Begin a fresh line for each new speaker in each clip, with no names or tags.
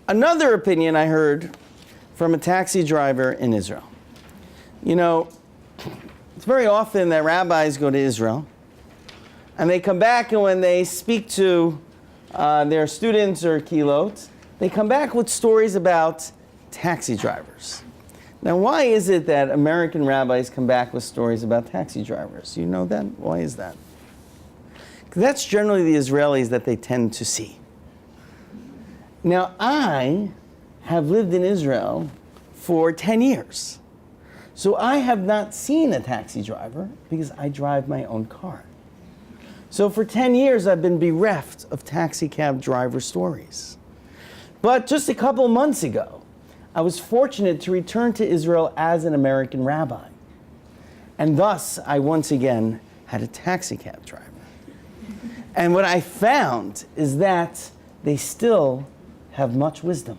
Another opinion I heard from a taxi driver in Israel. You know, it's very often that rabbis go to Israel, and they come back, and when they speak to their students or kilot, they come back with stories about taxi drivers. Now, why is it that American rabbis come back with stories about taxi drivers? You know that? Why is that? Because that's generally the Israelis that they tend to see. Now, I have lived in Israel for 10 years. So I have not seen a taxi driver because I drive my own car. So for 10 years, I've been bereft of taxi cab driver stories. But just a couple months ago, I was fortunate to return to Israel as an American rabbi. And thus, I once again had a taxi cab driver. And what I found is that they still have much wisdom.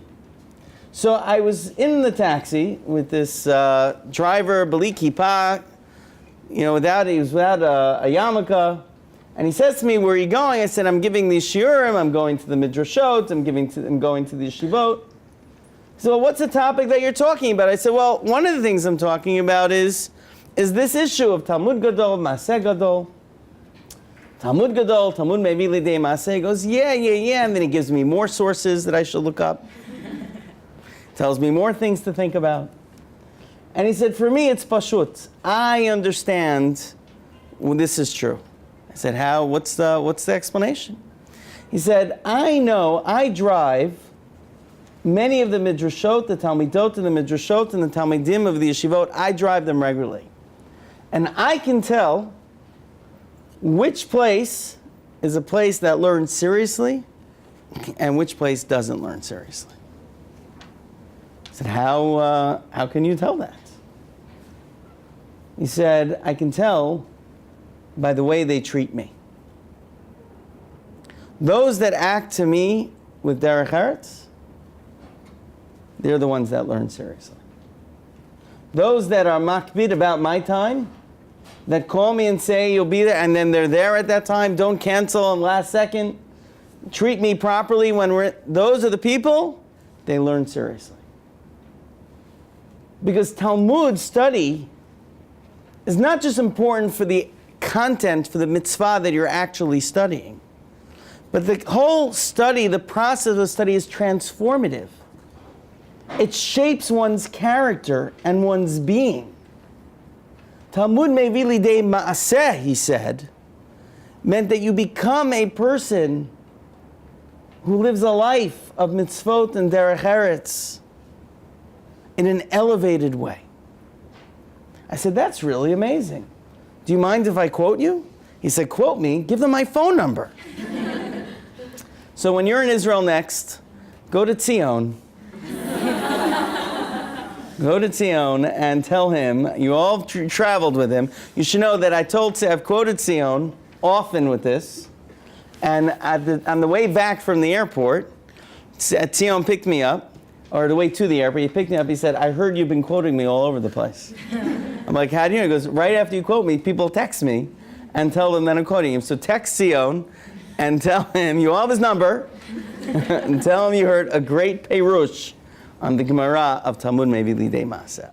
So I was in the taxi with this driver, Bali Kippah, he was without a yarmulke. And he says to me, "Where are you going?" I said, "I'm giving these shiurim, I'm going to the Midrashot, I'm going to the Yeshivot." He said, "Well, what's the topic that you're talking about?" I said, "Well, one of the things I'm talking about is this issue of Talmud Gadol, Maaseh Gadol. Talmud Gadol, Talmud Mevi Lidei Maaseh." He goes, yeah. And then he gives me more sources that I should look up. Tells me more things to think about. And he said, "For me, it's pashut. I understand this is true." I said, "How? What's the explanation?" He said, "I know, I drive many of the Midrashot, the Talmidot and the Midrashot and the Talmidim of the Yeshivot. I drive them regularly. And I can tell which place is a place that learns seriously and which place doesn't learn seriously." I said, how can you tell that? He said, "I can tell by the way they treat me. Those that act to me with derech eretz, they're the ones that learn seriously. Those that are makbid about my time, that call me and say you'll be there, and then they're there at that time, don't cancel on last second, treat me properly those are the people, they learn seriously." Because Talmud study is not just important for the content, for the mitzvah that you're actually studying, but the whole study, the process of study is transformative. It shapes one's character and one's being. Talmud Mevi Lidei Maaseh, he said, meant that you become a person who lives a life of mitzvot and derech eretz in an elevated way. I said, "That's really amazing. Do you mind if I quote you?" He said, "Quote me, give them my phone number." So when you're in Israel next, go to Tzion. Go to Tzion and tell him, you all traveled with him. You should know that I've quoted Tzion often with this. And on the way back from the airport, Tzion picked me up, or the way to the airport, he picked me up, he said, "I heard you've been quoting me all over the place." I'm like, "How do you know?" He goes, "Right after you quote me, people text me and tell them that I'm quoting him. So text Tzion and tell him, you all have his number, and tell him you heard a great Perush on the Gemara of Talmud Mevi Lidei Maaseh."